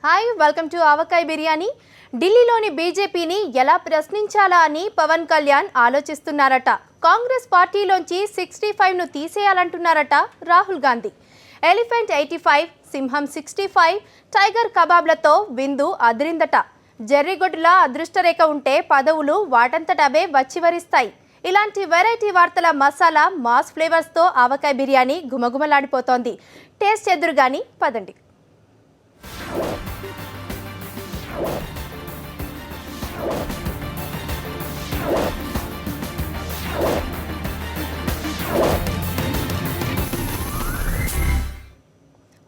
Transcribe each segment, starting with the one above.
Hi, welcome to ఆవకాయ బిర్యానీ. ఢిల్లీలోని బీజేపీని ఎలా ప్రశ్నించాలా అని పవన్ కళ్యాణ్ ఆలోచిస్తున్నారట. కాంగ్రెస్ పార్టీలోంచి 65ను తీసేయాలంటున్నారట రాహుల్ గాంధీ. ఎలిఫెంట్ 85, సింహం 65, టైగర్ కబాబ్లతో విందు అదిరిందట. జర్రిగొడ్డుల అదృష్టరేఖ ఉంటే పదవులు వాటంతటవే వచ్చి వరిస్తాయి. ఇలాంటి వెరైటీ వార్తల మసాలా మాస్ ఫ్లేవర్స్తో ఆవకాయ బిర్యానీ గుమగుమలాడిపోతోంది. టేస్ట్ ఎదురు గాని పదండి.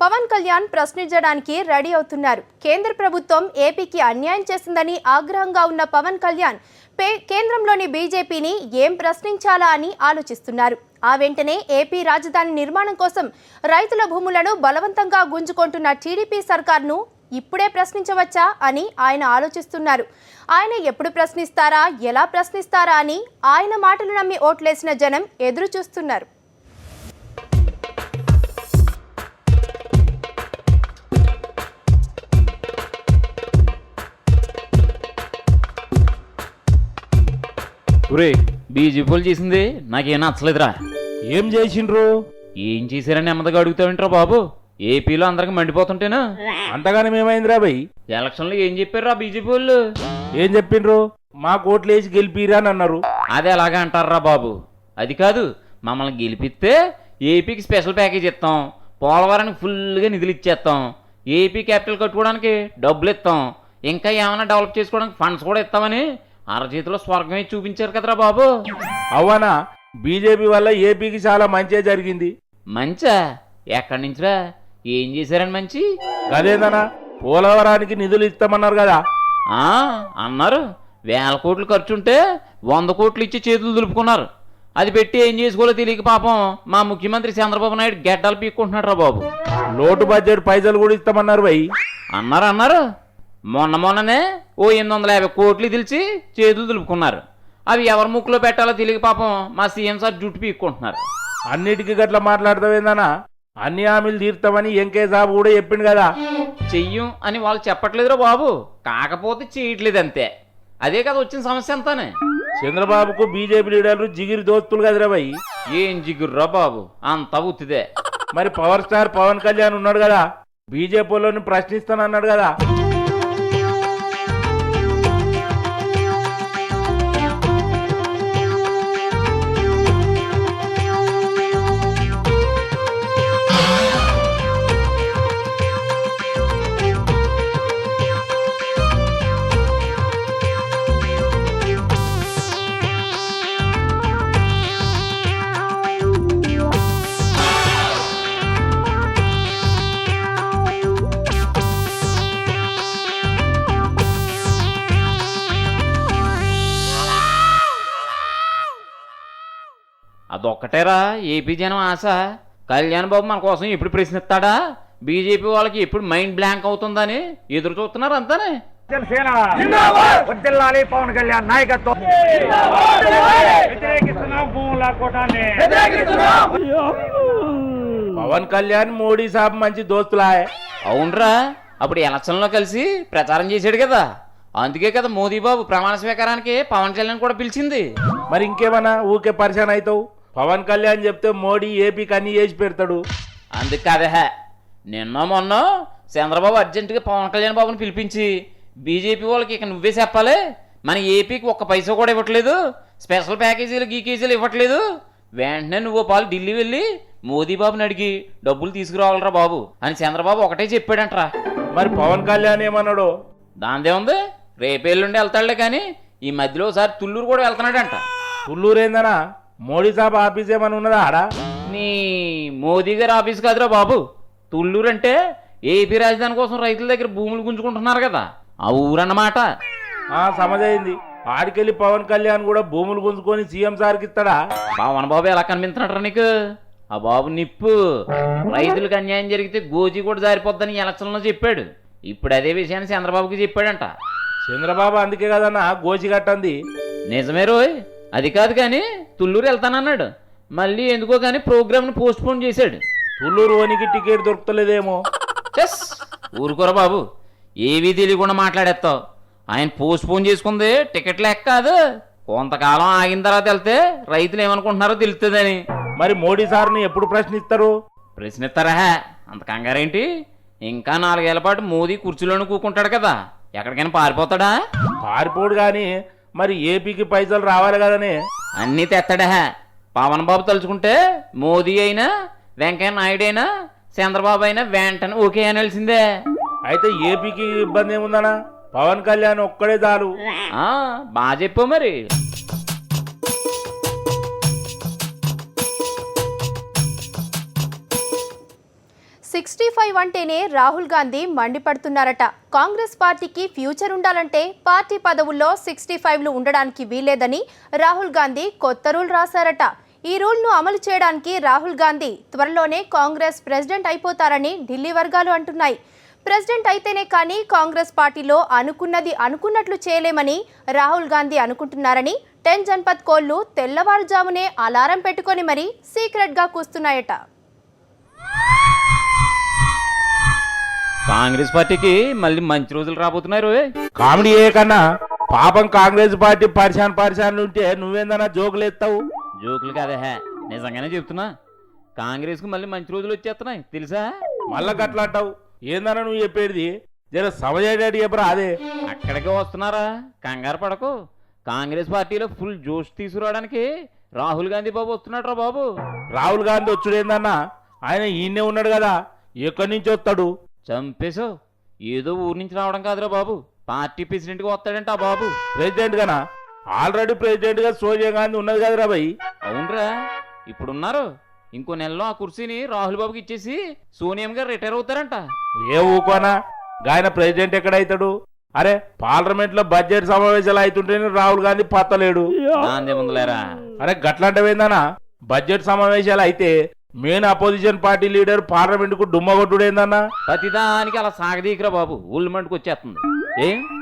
పవన్ కళ్యాణ్ ప్రశ్నించడానికి రెడీ అవుతున్నారు. కేంద్ర ప్రభుత్వం ఏపీకి అన్యాయం చేసిందని ఆగ్రహంగా ఉన్న పవన్ కళ్యాణ్ కేంద్రంలోని బీజేపీని ఏం ప్రశ్నించాలా అని ఆలోచిస్తున్నారు. ఆ వెంటనే ఏపీ రాజధాని నిర్మాణం కోసం రైతుల భూములను బలవంతంగా గుంజుకుంటున్న టీడీపీ సర్కార్ను ఇప్పుడే ప్రశ్నించవచ్చా అని ఆయన ఆలోచిస్తున్నారు. ఆయన ఎప్పుడు ప్రశ్నిస్తారా, ఎలా ప్రశ్నిస్తారా అని ఆయన మాటలు నమ్మి ఓట్లేసిన జనం ఎదురు చూస్తున్నారు. ఒరే, బీజేపీలు చేసింది నాకేం నచ్చలేదురా. ఏం చేసిండ్రు? ఏం చేశారని నెమ్మదిగా అడుగుతావేంట్రా బాబు? ఏపీలో అందరికి మండిపోతుంటేనా? అంతగానే ఏమైందిరా భయ్? ఎలక్షన్లో ఏం చెప్పారా బీజేపీ వాళ్ళు? ఏం చెప్పిండ్రు? మా కోట్లు వేసి గెలిపిరా అని అన్నారు. అదే అలాగే అంటారా బాబు? అది కాదు, మమ్మల్ని గెలిపిస్తే ఏపీకి స్పెషల్ ప్యాకేజ్ ఇస్తాం, పోలవరానికి ఫుల్గా నిధులు ఇచ్చేస్తాం, ఏపీ క్యాపిటల్ కట్టుకోవడానికి డబ్బులు ఇస్తాం, ఇంకా ఏమైనా డెవలప్ చేసుకోవడానికి ఫండ్స్ కూడా ఇస్తామని అరచేతిలో స్వర్గమే చూపించారు కదరా బాబు. అవునా? బీజేపీ వల్ల ఏపీకి చాలా మంచి జరిగింది. మంచా? ఎక్కడి నుంచిరా? ఏం చేశారని మంచి? అదేందనా, పోలవరానికి నిధులు ఇస్తామన్నారు కదా. అన్నారు. 1000 కోట్లు ఖర్చుంటే 100 కోట్లు ఇచ్చి చేతులు దులుపుకున్నారు. అది పెట్టి ఏం చేసుకోవాలో తెలియక పాపం మా ముఖ్యమంత్రి చంద్రబాబు నాయుడు గెడ్డలు పీక్కుంటున్నాడు రా బాబు. లోటు బడ్జెట్ పైసలు కూడా ఇస్తామన్నారు భయ్. అన్నారు. మొన్ననే 850 కోట్లు తెలిసి చేతులు దులుపుకున్నారు. అవి ఎవరి ముక్కులో పెట్టాలో తెలియక పాపం మా సీఎం సార్ జుట్టు పీక్కుంటున్నారు. అన్నిటికీ గట్లా మాట్లాడతావేందనా? అన్ని హామీలు తీర్తామని ఎంకే సాబు కూడా చెప్పిండు కదా. చెయ్యం అని వాళ్ళు చెప్పట్లేదురా బాబు, కాకపోతే చేయట్లేదు అంతే. అదే కదా వచ్చిన సమస్య అంతానే. చంద్రబాబుకు బీజేపీ లీడర్లు జిగిరి దోస్తులు కదరా భయ్. ఏం జిగుర్రా బాబు, అంతా ఉత్తిదే. మరి పవర్ స్టార్ పవన్ కళ్యాణ్ ఉన్నాడు కదా, బీజేపీ వాళ్ళని ప్రశ్నిస్తానన్నాడు కదా. అదొక్కటేరా ఏపీ జనం ఆశ. కళ్యాణ్ బాబు మన కోసం ఎప్పుడు ప్రశ్నిస్తాడా, బీజేపీ వాళ్ళకి ఎప్పుడు మైండ్ బ్లాంక్ అవుతుందని ఎదురు చూస్తున్నారు అంతానే. పవన్ కళ్యాణ్ నాయకత్వం. పవన్ కళ్యాణ్ మోడీ సాబ్ మంచి దోస్తులా. అవునరా, అప్పుడు ఎలక్షన్లో కలిసి ప్రచారం చేశాడు కదా, అందుకే కదా మోదీ బాబు ప్రమాణ స్వీకారానికి పవన్ కళ్యాణ్ కూడా పిలిచింది. మరి ఇంకేమన్నా ఊకే పరిశాన్ అవుతావు? పవన్ కళ్యాణ్ చెప్తే మోడీ ఏపీకి అన్ని చేసి పెడతాడు. అందుకు కాదే, నిన్న మొన్న చంద్రబాబు అర్జెంటుగా పవన్ కళ్యాణ్ బాబుని పిలిపించి బీజేపీ వాళ్ళకి ఇక నువ్వే చెప్పాలి, మన ఏపీకి ఒక్క పైసా కూడా ఇవ్వట్లేదు, స్పెషల్ ప్యాకేజీలు గీకేజీలు ఇవ్వట్లేదు, వెంటనే నువ్వు పాలు ఢిల్లీ వెళ్ళి మోదీ బాబుని అడిగి డబ్బులు తీసుకురావాలరా బాబు అని చంద్రబాబు ఒకటే చెప్పాడంటరా. మరి పవన్ కళ్యాణ్ ఏమన్నాడు? దాందే ఉంది, రేపేళ్ళుండి వెళ్తాడులే, కానీ ఈ మధ్యలో ఒకసారి తుళ్ళూరు కూడా వెళ్తున్నాడంట. తుళ్ళూరు ఏందనా? మోడీ సాబ్ ఆఫీస్ ఏమన్నా ఉన్నదా ఆడా? నీ మోదీ గారి ఆఫీస్ కాదురా బాబు, తుళ్ళూరు అంటే ఏపీ రాజధాని కోసం రైతుల దగ్గర భూములు గుంజుకుంటున్నారు కదా, ఆ ఊరన్నమాట. సమజైంది. ఆడికెళ్ళి పవన్ కళ్యాణ్ కూడా భూములు గుంజుకొని సీఎం సార్కి ఇస్తాడా? పవన్ బాబు ఎలా కనిపించినట్రా నీకు? ఆ బాబు నిప్పు. రైతులకు అన్యాయం జరిగితే గోజీ కూడా జారిపోద్దని ఎలక్షన్లో చెప్పాడు. ఇప్పుడు అదే విషయాన్ని చంద్రబాబుకి చెప్పాడంట. చంద్రబాబు అందుకే కదన్నా గోచి కట్టంది. నిజమే రోయ్, అది కాదు కానీ తుళ్ళూరు వెళ్తానన్నాడు, మళ్ళీ ఎందుకో కానీ ప్రోగ్రామ్ను పోస్ట్ పోన్ చేశాడు. తుళ్ళూరు ఓనికి టికెట్ దొరుకుతలేదేమో. చెస్ ఊరుకోరా బాబు, ఏవీ తెలియకుండా మాట్లాడేస్తావు. ఆయన పోస్ట్పోన్ చేసుకుంది టికెట్ లెక్క కాదు, కొంతకాలం ఆగిన తర్వాత వెళ్తే రైతులు ఏమనుకుంటున్నారో తెలుస్తుందని. మరి మోడీ సార్ని ఎప్పుడు ప్రశ్నిస్తారు? ప్రశ్నిస్తారా? అంత కంగారేంటి? ఇంకా 4 ఏళ్ల పాటు మోదీ కుర్చీలోనే కూకుంటాడు కదా, ఎక్కడికైనా పారిపోతాడా? పారిపోడు గాని మరి ఏపీకి పైసలు రావాలి కదనే. అన్నీ తెస్తాడా? పవన్ బాబు తలుచుకుంటే మోదీ అయినా వెంకయ్య నాయుడు అయినా చంద్రబాబు అయినా వెంటనే ఓకే అనాల్సిందే. అయితే ఏపీకి ఇబ్బంది ఏముందనా? పవన్ కళ్యాణ్ ఒక్కడే చాలు. బాగా చెప్పు మరి. సిక్స్టీ 65 అంటేనే రాహుల్ గాంధీ మండిపడుతున్నారట. కాంగ్రెస్ పార్టీకి ఫ్యూచర్ ఉండాలంటే పార్టీ పదవుల్లో 65లు ఉండడానికి వీల్లేదని రాహుల్ గాంధీ కొత్త రూల్ రాశారట. ఈ రూల్ను అమలు చేయడానికి రాహుల్ గాంధీ త్వరలోనే కాంగ్రెస్ ప్రెసిడెంట్ అయిపోతారని ఢిల్లీ వర్గాలు అంటున్నాయి. ప్రెసిడెంట్ అయితేనే కానీ కాంగ్రెస్ పార్టీలో అనుకున్నది అనుకున్నట్లు చేయలేమని రాహుల్ గాంధీ అనుకుంటున్నారని 10 జన్పద్ కోళ్లు తెల్లవారుజామునే అలారం పెట్టుకొని మరీ సీక్రెట్గా కూస్తున్నాయట. కాంగ్రెస్ పార్టీకి మళ్ళీ మంచి రోజులు రాబోతున్నారు. కామెడీ ఏ కన్నా పాపం కాంగ్రెస్ పార్టీ పరిశాన్ ఉంటే నువ్వేందన్నా జోకులు ఎత్తావు? జోకులు కాదే, నిజంగానే చెప్తున్నా. కాంగ్రెస్ కు మళ్ళీ మంచి రోజులు వచ్చేస్తున్నాయి తెలుసా? మళ్ళా గట్లా అంటావు ఏందన్నా నువ్వు చెప్పేది? జర సమజేటట్టు చెప్పరా. అదే అక్కడికే వస్తున్నారా, కంగారు పడకు. కాంగ్రెస్ పార్టీలో ఫుల్ జోష్ తీసుకురావడానికి రాహుల్ గాంధీ బాబు వస్తున్నాడు రా బాబు. రాహుల్ గాంధీ వచ్చుడేందన్నా? ఆయన ఈయనే ఉన్నాడు కదా, ఎక్కడి నుంచి వస్తాడు? చంపేశావు. ఏదో ఊరి నుంచి రావడం కాదురా బాబు, పార్టీ ప్రెసిడెంట్ గా వస్తాడంట ఆ బాబు. ప్రెసిడెంట్ గానా? ఆల్రెడీ ప్రెసిడెంట్ గా సోనియా గాంధీ ఉన్నది కదరా భయ్. అవునరా, ఇప్పుడున్నారు. ఇంకో నెలలో ఆ కుర్చీని రాహుల్ బాబుకి ఇచ్చేసి సోనియం గారు రిటైర్ అవుతారంట. ఏ ఊకోనా, ఆయన ప్రెసిడెంట్ ఎక్కడైతాడు? అరే పార్లమెంట్ లో బడ్జెట్ సమావేశాలు అవుతుంటేనే రాహుల్ గాంధీ పత్తలేడు. దాందే ముందులేరా. అరే గట్లాంటివేందన్నా? బడ్జెట్ సమావేశాలు అయితే main opposition party leader parliament కు డుమ్మగొట్టుడేందన్నా? ప్రతిదానికి అలా సాగదీకురా బాబు, ఊళ్ళమంటుకు వచ్చేస్తుంది.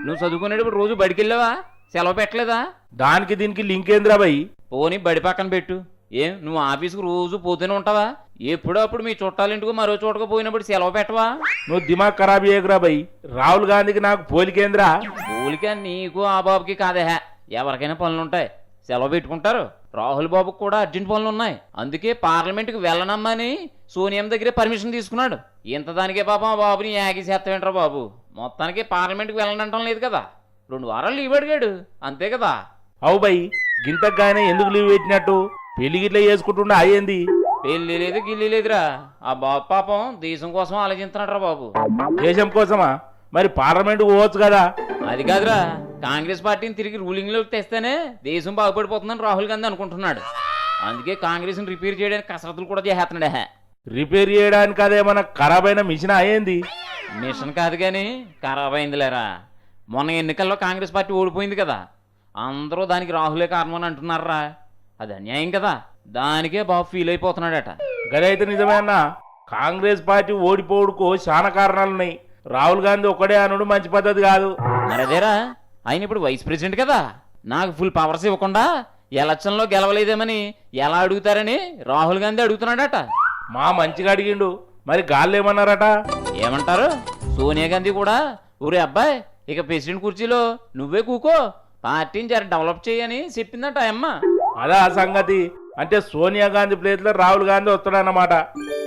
నువ్వు చదువుకునేటప్పుడు రోజు బడికెళ్ళావా? సెలవు పెట్టలేదా? దానికి దీనికి లింక్ ఏందిరా భయ్? పోనీ బడి పక్కన పెట్టు. నువ్వు ఆఫీసుకు రోజు పోతూనే ఉంటావా? ఎప్పుడప్పుడు మీ చుట్టాలింటికి మరో చోటకు పోయినప్పుడు సెలవు పెట్టవా? నువ్వు దిమాగ్ ఖరాబ్ చేయకురా భయ్. రాహుల్ గాంధీకి నాకు పోలికేంద్రా? పోలిక నీకు ఆ బాబుకి కాదే, ఎవరికైనా పనులుంటాయి, సెలవు పెట్టుకుంటారు. రాహుల్ బాబుకు కూడా అర్జెంట్ పనులు ఉన్నాయి, అందుకే పార్లమెంట్కి వెళ్ళనమ్మని సోనియం దగ్గరే పర్మిషన్ తీసుకున్నాడు. ఇంత దానికే పాపం ఆ బాబుని యాగిసేస్తావేంట్రా బాబు. మొత్తానికి పార్లమెంట్కి వెళ్ళనంటం లేదు కదా, 2 వారాలు లీవ్ అడిగాడు అంతే కదా. అవు భయ్, గింతగానే ఎందుకు లీవ్ పెట్టినట్టు? పెళ్లి గిట్లా చేసుకుంటుండే అయ్యింది. పెళ్లి లేదు గిల్లి లేదురా, ఆ బాబు పాపం దేశం కోసం ఆలోచిస్తున్నాడు రా బాబు. దేశం కోసమా? మరి పార్లమెంట్ పోవచ్చు కదా. అది కాదురా, కాంగ్రెస్ పార్టీని తిరిగి రూలింగ్ లోకి తెస్తేనే దేశం బాగుపడిపోతుందని రాహుల్ గాంధీ అనుకుంటున్నాడు. అందుకే కాంగ్రెస్ ని రిపేర్ చేయడానికి కసరత్తులు కూడా చేస్తున్నాడే. రిపేర్ చేయడానికి అదేమన్నా ఖరాబ్ అయిన మిషన్ అయ్యింది? మిషన్ కాదు కానీ ఖరాబ్ అయిందిలేరా. మొన్న ఎన్నికల్లో కాంగ్రెస్ పార్టీ ఓడిపోయింది కదా, అందరూ దానికి రాహులే కారణం అని అంటున్నారా. అది అన్యాయం కదా, దానికే బాబు ఫీల్ అయిపోతున్నాడట. గదైతే నిజమే అన్న. కాంగ్రెస్ పార్టీ ఓడిపోవుడుకు చాలా కారణాలున్నాయి. రాహుల్ గాంధీ ఒక్కడే అనుడు మంచి పద్ధతి కాదు. మరదేరా, ఆయన ఇప్పుడు వైస్ ప్రెసిడెంట్ కదా, నాకు ఫుల్ పవర్స్ ఇవ్వకుండా ఎలక్షన్లో గెలవలేదేమని ఎలా అడుగుతారని రాహుల్ గాంధీ అడుగుతున్నాడట. మా మంచిగా అడిగిండు, మరి గాళ్ళు ఏమన్నారట? ఏమంటారు? సోనియా గాంధీ కూడా ఊరే అబ్బాయి ఇక ప్రెసిడెంట్ కుర్చీలో నువ్వే కూకో, పార్టీని జర డెవలప్ చేయని చెప్పిందట అమ్మ. అదా ఆ సంగతి. అంటే సోనియా గాంధీ ప్లేస్ లో రాహుల్ గాంధీ వస్తాడన్నమాట.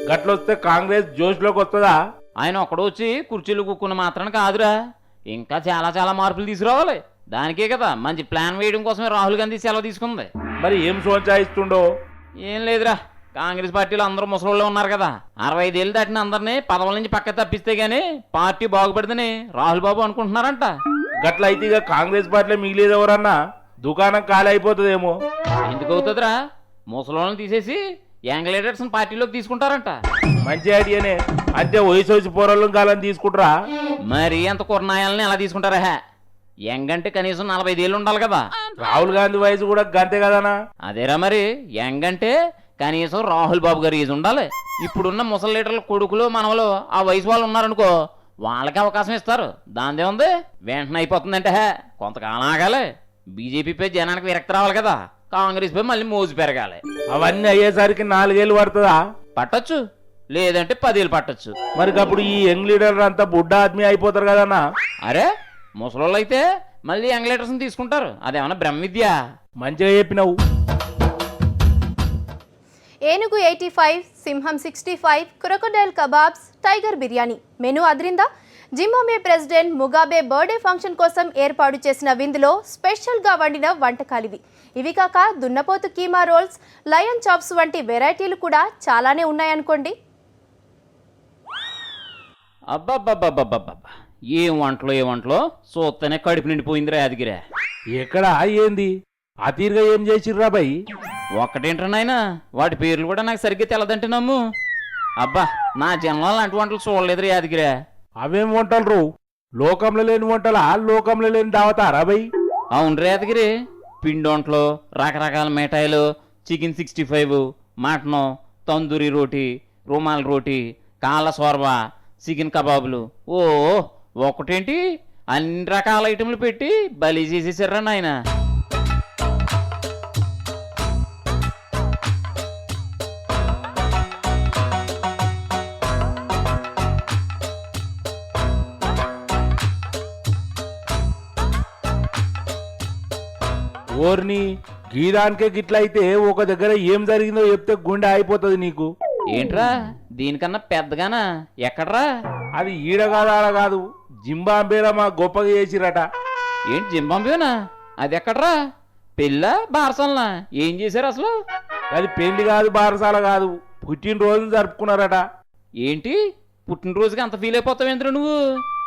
గట్లొస్తే కాంగ్రెస్ జోష్లోకి వస్తుందా? ఆయన ఒక్కడో వచ్చి కుర్చీలు కూక్కున్న మాత్రాన కాదురా, ఇంకా చాలా చాలా మార్పులు తీసుకురావాలి. దానికే కదా మంచి ప్లాన్ వేయడం కోసమే రాహుల్ గాంధీ సెలవు తీసుకుంది. మరి ఏం సోచాయిస్తుండో? ఏం లేదురా, కాంగ్రెస్ పార్టీలో అందరూ ముసలోళ్ళే ఉన్నారు కదా, 65 ఏళ్ళు దాటిన అందరినీ పదవుల నుంచి పక్క తప్పిస్తే గానీ పార్టీ బాగుపడుతుందని రాహుల్ బాబు అనుకుంటున్నారంట. గట్ల అయితే ఇక కాంగ్రెస్ పార్టీలో మిగిలేదు ఎవరన్నా? దుకాణం ఖాళీ అయిపోతుందేమో. ఎందుకు అవుతుందిరా, ముసలోళ్ళని తీసేసి యంగ్ లీడర్స్ పార్టీలోకి తీసుకుంటారంట. మంచి ఐడియానే. అంటే వయసు పోరాళ్ళం కాలని తీసుకుంటారా? మరి అంత కుర్నాయాలని ఎలా తీసుకుంటారా? యంగ్ అంటే కనీసం 45 ఏళ్ళు ఉండాలి కదా. రాహుల్ గాంధీ వయసు కూడా గంతే కదనా? అదేరా, మరి యంగ్ అంటే కనీసం రాహుల్ బాబు గారి ఏజ్ ఉండాలి. ఇప్పుడున్న ముసలి లీడర్ల కొడుకులు మనవలు ఆ వయసు వాళ్ళు ఉన్నారనుకో, వాళ్ళకి అవకాశం ఇస్తారు. దాందే ఉంది, వెంటనే అయిపోతుందంటే కొంతకాలం ఆగాలి. బీజేపీపై జనానికి విరక్తి రావాలి కదా, కాంగ్రెస్ పై మళ్ళీ మోజు పెరగాలి. అవన్నీ అయ్యేసరికి 4 ఏళ్ళు పడుతుందా? పట్టొచ్చు, లేదంటే 10 ఏళ్ళు పట్టొచ్చు. మరి అప్పుడు ఈ యంగ్ లీడర్ అంతా బుడ్డ ఆద్మీ అయిపోతారు కదన్నా. అరే ముసలోళ్ళు అయితే మళ్ళీ యంగ్ లీడర్స్ని తీసుకుంటారు, అదేమన్నా బ్రహ్మ విద్య. మంచిగా చెప్పినావు. ఏనుగు 85, సింహం 65, crocodile kebabs, tiger biryani menu అదిరిందా? Zimbabwe president Mugabe birthday function కోసం ఏర్పాటు చేసిన విందులో స్పెషల్గా వండిన వంటకాలివి. ఇవి కాక దున్నపోతు కీమా రోల్స్, లయన్ చాప్స్ వంటి వెరైటీలు కూడా చాలానే ఉన్నాయనుకోండి. అబ్బబ్బబ్బబ్బబ్బబ్బా, ఏం వంటలో చూస్తేనే కడుపు నిండిపోయిందిరా యాదగిరే. ఎక్కడ ఏంది ఆ తీరుగా ఏం చేసిర్రా బై? ఒక్కటేంట్రా నాయనా, వాటి పేర్లు కూడా నాకు సరిగ్గా తెలదంటే నమ్ము. అబ్బా, నా జన్మలో అలాంటి వంటలు చూడలేదురా యాదగిరే. అవేం వంటలు రో? లోకంలో లేని వంటలా, లోకంలో లేని దావతారా బై? అవును యాదగిరి, పిండి వంటలు, రకరకాల మిఠాయిలు, చికెన్ 65, మటను, తందూరి రోటీ, రుమాల్ రోటీ, కాళ్ళ సోర్బా, చికెన్ కబాబులు, ఓ ఒకటేంటి అన్ని రకాల ఐటెంలు పెట్టి బలి చేసేసారా నాయన. ఓర్ని గీదానికే గిట్లయితే ఒక దగ్గర ఏం జరిగిందో చెప్తే గుండె అయిపోతుంది నీకు. ఏంట్రా దీనికన్నా పెద్దగానా? ఎక్కడ్రా? అది ఈడ కాదు ఆడ కాదు, జింబాబేలో మా గొప్పగా చేసిరట. ఏంటి జింబాబ్వేనా? అది ఎక్కడ్రా? పెళ్ళా బారసల్నా? ఏం చేశారు అసలు? అది పెళ్లి కాదు, బారసాల కాదు, పుట్టినరోజు జరుపుకున్నారట. ఏంటి పుట్టినరోజుకి అంత ఫీల్ అయిపోతావేంద్ర నువ్వు?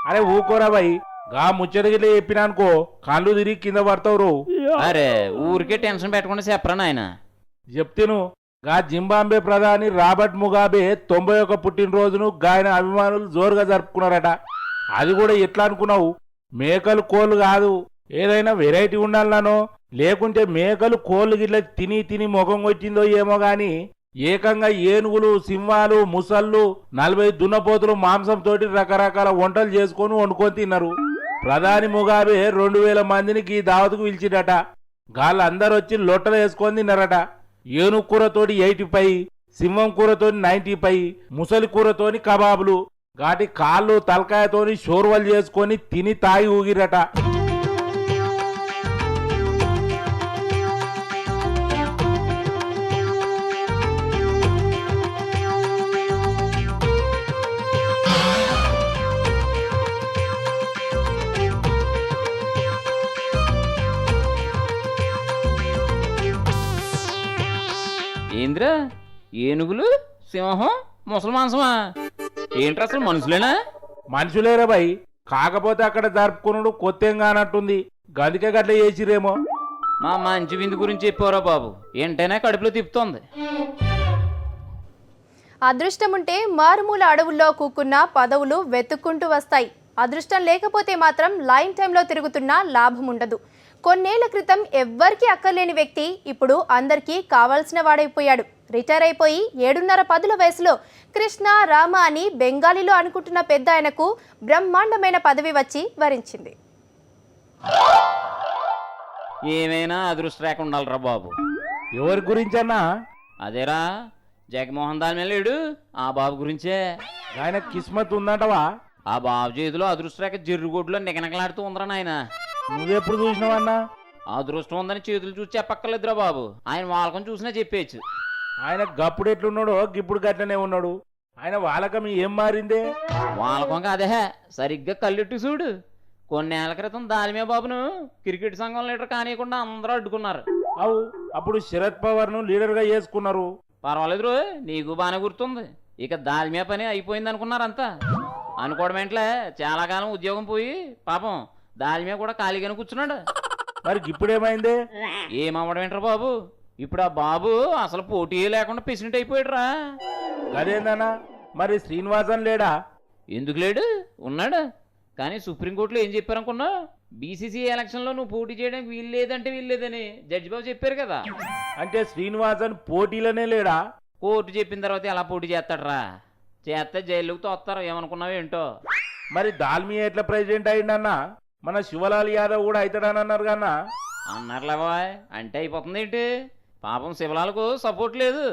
అరే ఊకోరా బాయ్, గా ముచ్చట గిట్ల చెప్పినానుకో కళ్ళు తిరిగి కింద పడతావు. అరే ఊరికే టెన్షన్ పెట్టకుండా చెప్పరా నాయన. చెప్తేను గా జింబాబే ప్రధాని రాబర్ట్ ముగాబే 91 పుట్టినరోజును గాయన అభిమానులు జోరుగా జరుపుకున్నారట. అది కూడా ఎట్లా అనుకున్నావు? మేకలు కోళ్ళు కాదు, ఏదైనా వెరైటీ ఉండాలనో, లేకుంటే మేకలు కోళ్ళు గిట్ల తిని తిని ముఖం వచ్చిందో ఏమో గాని ఏకంగా ఏనుగులు, సింహాలు, ముసళ్ళు, 40 దున్నపోతులు మాంసంతో రకరకాల వంటలు చేసుకొని వండుకొని తిన్నారు. ప్రధాని ముగాబే 2000 మందిని దావతుకు పిలిచిడట. గాళ్ళందరూ వచ్చి లొట్టలు వేసుకొని తిన్నారట. ఏనుగు కూరతోటి 85, సింహం కూరతోని 95, ముసలి కూరతోని కబాబులు, గాటి కాళ్ళు తలకాయతోని షోర్వలు చేసుకొని తిని తాగి ఊగిరట. ఏంద్రా ఏనుగులు, సింహం, ముసలి మాంసమా? ఏంట్రా అసలు మనుషులేనా? మనుషులేరా బాయ్, కాకపోతే అక్కడ జరుపుకున్నాడు కొత్తేం కానట్టుంది, గదికే గట్ల చేసిరేమో. మా మంచి విందు గురించి చెప్పారా బాబు, ఏంటైనా కడుపులో తిప్పుతోంది. అదృష్టం ఉంటే మారుమూల అడవుల్లో కూకున్న పదవులు వెతుక్కుంటూ వస్తాయి. అదృష్టం లేకపోతే మాత్రం లైన్ టైంలో తిరుగుతున్నా లాభం ఉండదు. కొన్నేళ్ల క్రితం ఎవ్వరికీ అక్కర్లేని వ్యక్తి ఇప్పుడు అందరికీ కావాల్సిన వాడైపోయాడు. రిటైర్ అయిపోయి 7.5 వయసులో కృష్ణ, రామ అని బెంగాలీలో అనుకుంటున్న పెద్ద ఆయనకు బ్రహ్మాండమైన పదవి వచ్చి వరించింది. ఏమైనా అదృష్ట రేఖ ఉండాలిరా బాబు. ఎవరి గురించన్నా? అదేరా జగన్మోహన్ దాని మీద లేడు, ఆ బాబు గురించే. ఆయన కిస్మత్ ఉందంటవా? ఆ బాబు చేతిలో అదృష్ట రేఖ జిర్రుగొడ్లో నిగనగలాడుతూ ఉందరా నాయన. నువ్వెప్పుడు చూసినావన్నా? అదృష్టం ఉందని చేతులు చూసి చెప్పక్కర్లేదురా బాబు, ఆయన వాళ్ళకం చూసినా చెప్పేయచ్చు. ఆయన గప్పుడు ఎట్లున్నాడో గిప్పుడు గట్లనే ఉన్నాడు. ఆయన వాళ్ళకం ఏం మారిందే? వాళ్ళకం అదే సరిగ్గా కళ్ళెట్టు చూడు. కొన్నేళ్ల క్రితం దాల్మియా బాబును క్రికెట్ సంఘం లీడర్ కానియకుండా అందరూ అడ్డుకున్నారు. అవు అప్పుడు శరద్ పవార్ ను లీడర్ గా చేసుకున్నారు. పర్వాలేదు రో, నీకు బాగానే గుర్తుంది. ఇక దాల్మియా పని అయిపోయింది అనుకున్నారంతా. అనుకోవడం ఏంట్లే, చాలా కాలం ఉద్యోగం పోయి పాపం దాల్మియా కూడా ఖాళీగానే కూర్చున్నాడు. మరి ఇప్పుడేమైందే? ఏమవ్వడం ఏంట్రా బాబు, ఇప్పుడు ఆ బాబు అసలు పోటీ లేకుండా ప్రెసిడెంట్ అయిపోయాడురా. అదేందన్నా, మరి శ్రీనివాసన్ లేడా? ఎందుకు లేడు, ఉన్నాడు. కానీ సుప్రీంకోర్టులో ఏం చెప్పారనుకున్నా, బీసీసీ ఎలక్షన్లో నువ్వు పోటీ చేయడానికి వీల్లేదంటే వీల్లేదని జడ్జి బాబు చెప్పారు కదా. అంటే శ్రీనివాసన్ పోటీలోనే లేడా? కోర్టు చెప్పిన తర్వాత ఎలా పోటీ చేస్తాడరా? చేస్తే జైలుకి తోస్తారు, ఏమనుకున్నావు ఏంటో. మరి దాల్మియా ఎట్లా ప్రెసిడెంట్ అయిందన్నా? మన శివలాల్ యాదవ్ కూడా అవుతాడని అన్నారు కన్నా. అన్నారులే బాయ్, అంటే అయిపోతుంది ఏంటి? పాపం శివలాలకు సపోర్ట్ లేదు,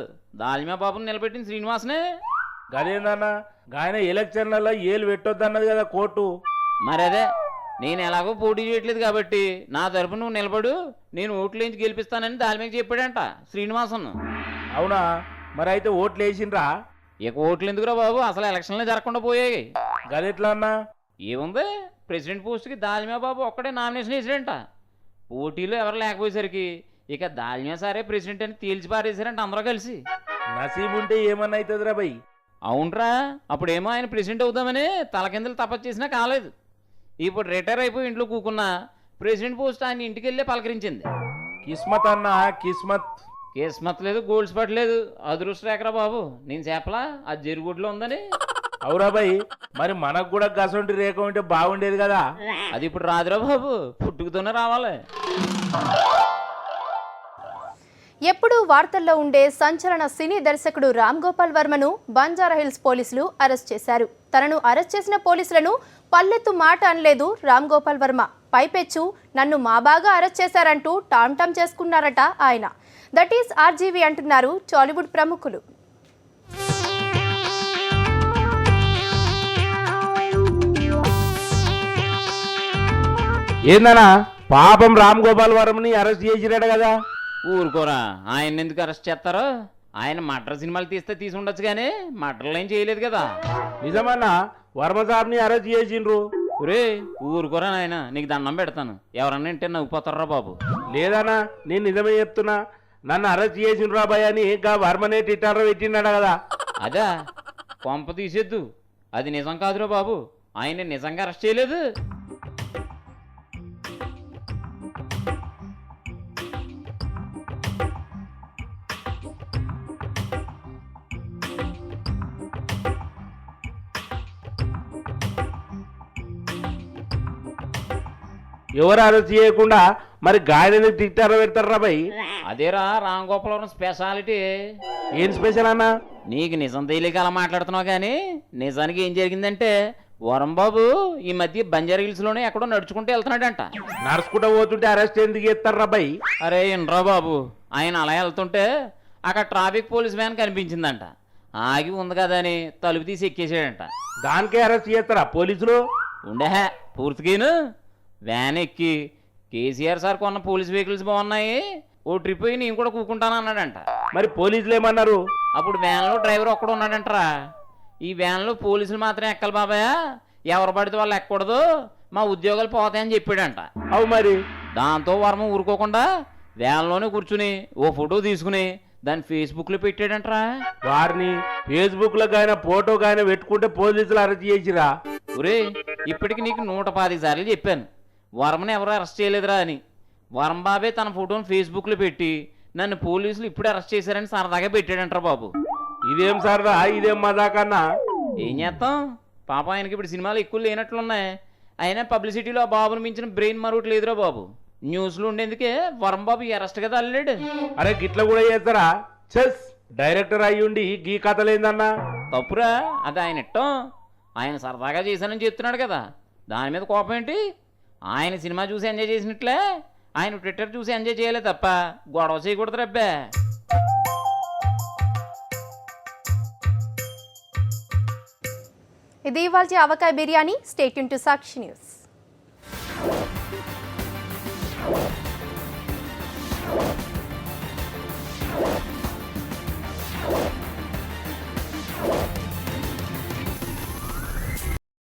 దాల్మియా బాబుని నిలబెట్టిన శ్రీనివాసనే. గదేందన్న గాయన ఎలక్షన్లలో ఏలు పెట్టొద్దన్నది కదా కోర్టు. మరదే నేను ఎలాగో పోటీ చేయట్లేదు కాబట్టి నా తరపు నువ్వు నిలబడు, నేను ఓట్లేంచి గెలిపిస్తానని దాని మీద చెప్పాడంట శ్రీనివాసన్. అవునా, మరి అయితే ఓట్లు వేసిండ్రా? ఇక ఓట్లు ఎందుకురా బాబు, అసలు ఎలక్షన్లే జరగకుండా పోయాయి. గదెట్లా అన్నా? ఏముంది, ప్రెసిడెంట్ పోస్ట్కి దాల్మియా బాబు ఒక్కడే నామినేషన్ వేసాడంట. పోటీలో ఎవరు లేకపోయేసరికి ఇక దాల్మియా సరే ప్రెసిడెంట్ అని తేల్చి పారేశారంట అందరూ కలిసి. నసీబు ఉంటే ఏమన్నా అవుతుందిరా భయ్. అవునరా, అప్పుడేమో ఆయన ప్రెసిడెంట్ అవుదామని తలకిందలు తపస్సు చేసినా కాలేదు. ఇప్పుడు రిటైర్ అయిపోయి ఇంట్లో కూకున్న ప్రెసిడెంట్ పోస్ట్ ఆయన ఇంటికి వెళ్ళే పలకరించింది. కిస్మత్ అన్న కిస్మత్. కిస్మత్ లేదు, గోల్డ్ స్పాట్ లేదు, అదృష్టరేఖరా బాబు. నేను చెప్పలా అది జరుగుట్లో ఉందని. అవురా భయ్, మరి మనకు కూడా గసంటి రేఖ ఉంటే బాగుండేది కదా. అది ఇప్పుడు రాదురా బాబు, పుట్టుకతోనే రావాలి. ఎప్పుడూ వార్తల్లో ఉండే సంచలన సినీ దర్శకుడు రామ్ గోపాల్ వర్మను బంజారాహిల్స్ పోలీసులు అరెస్ట్ చేశారు. తనను అరెస్ట్ చేసిన పోలీసులను పల్లెత్తు మాట అనలేదు రామ్ గోపాల్ వర్మ. పైపెచ్చు నన్ను మా బాగా అరెస్ట్ చేశారంటూ టామ్ చేసుకున్నారట ఆయన. దట్ ఈస్ ఆర్జీవీ అంటున్నారు టాలీవుడ్ ప్రముఖులు. ఏందన్నా పాపం రామ్ గోపాల్ వర్మని అరెస్ట్ చేసిరాడు కదా. ఊరుకోరా, ఆయన ఎందుకు అరెస్ట్ చేస్తారో? ఆయన మర్డర్ సినిమాలు తీస్తే తీసి ఉండొచ్చు కానీ మర్డర్లు ఏం చేయలేదు కదా. నిజమన్నా, వర్మ సాబ్ని అరెస్ట్ చేసిండ్రు. రే ఊరుకోరా నాయన, నీకు దండం పెడతాను. ఎవరన్నా ఇంటే నవ్వుపోతారా బాబు. లేదన్నా, నేను నిజమే చెప్తున్నా. నన్ను అరెస్ట్ చేసిండ్రు అబ్బాయి అని ఇంకా వర్మనే ట్విట్టర్లో పెట్టినాడు కదా. అదా కొంప తీసేద్దు, అది నిజం కాదురా బాబు. ఆయన నిజంగా అరెస్ట్ చేయలేదు. ఎవరు అరెస్ట్ చేయకుండా మరి గాయని ట్విట్టర్లో పెడతారా భయ్? అదేరా రామ్ గోపాలవరం స్పెషాలిటీ. ఏం స్పెషల్ అన్నా? నీకు నిజం తెలియక అలా మాట్లాడుతున్నావు కానీ నిజానికి ఏం జరిగిందంటే వరం బాబు ఈ మధ్య బంజారా హిల్స్ లోనే ఎక్కడో నడుచుకుంటూ వెళ్తున్నాడంట. నడుచుకుంటూ పోతుంటే అరెస్ట్ ఎందుకు చేస్తారా భయ్? అరే ఇన్రా బాబు, ఆయన అలా వెళ్తుంటే అక్కడ ట్రాఫిక్ పోలీస్ వ్యాన్ కనిపించిందంట. ఆగి ఉంది కదా అని తలుపు తీసి ఎక్కేసాడంట. దానికే అరెస్ట్ చేస్తారా పోలీసులు? ఉండే పూర్తిగాను వ్యాన్ ఎక్కి కేసీఆర్ సార్ కొన్న పోలీస్ వెహికల్స్ బాగున్నాయి, ఓ ట్రిప్ అయ్యి నేను కూడా కూకుంటాను అన్నాడంట. మరి పోలీసులు ఏమన్నారు? అప్పుడు వ్యాన్లో డ్రైవర్ ఒక్కడు ఉన్నాడంటరా. ఈ వ్యాన్లో పోలీసులు మాత్రం ఎక్కాలి బాబాయ్, ఎవరు పడితే వాళ్ళు ఎక్కకూడదు, మా ఉద్యోగాలు పోతాయని చెప్పాడంట. అవు మరి దాంతో వర్మ ఊరుకోకుండా వ్యాన్లోనే కూర్చుని ఓ ఫోటో తీసుకుని దాన్ని ఫేస్బుక్లో పెట్టాడంటరా. వారిని ఫేస్బుక్ లో గాయన ఫోటో గాయన పెట్టుకుంటే పోలీసులు అరెస్ట్ చేసిరా? ఒరే ఇప్పటికి నీకు 110 సార్లు చెప్పాను వర్మని ఎవరు అరెస్ట్ చేయలేదురా అని. వరం బాబే తన ఫోటోని ఫేస్బుక్లో పెట్టి నన్ను పోలీసులు ఇప్పుడు అరెస్ట్ చేశారని సరదాగా పెట్టాడంటారా బాబు. ఇదేం సరదా, ఇదేం మజాకన్నా? ఏం చేస్తాం, పాప ఆయనకి ఇప్పుడు సినిమాలు ఎక్కువ లేనట్లున్నాయి. అయినా పబ్లిసిటీలో ఆ బాబుని మించిన బ్రెయిన్ మరొకట్లేదురా బాబు. న్యూస్లో ఉండేందుకే వరం బాబు అరెస్ట్ కదా అల్లాడు. అరే గిట్ల కూడా చేస్తారా? చెస్ డైరెక్టర్ అయ్యుండి గీ కథలేందన్నా? తప్పురా, అది ఆయన ఇట్టం. ఆయన సరదాగా చేశానని చెప్తున్నాడు కదా, దాని మీద కోపం ఏంటి? ఆయన సినిమా చూసి ఎంజాయ్ చేసినట్లే ఆయన ట్విట్టర్ చూసి ఎంజాయ్ చేయలే తప్ప గొడవ చేయకూడదు రబ్బే. ఇది ఇవాల్టి Avakaya Biryani. Stay tune to Sakshi news.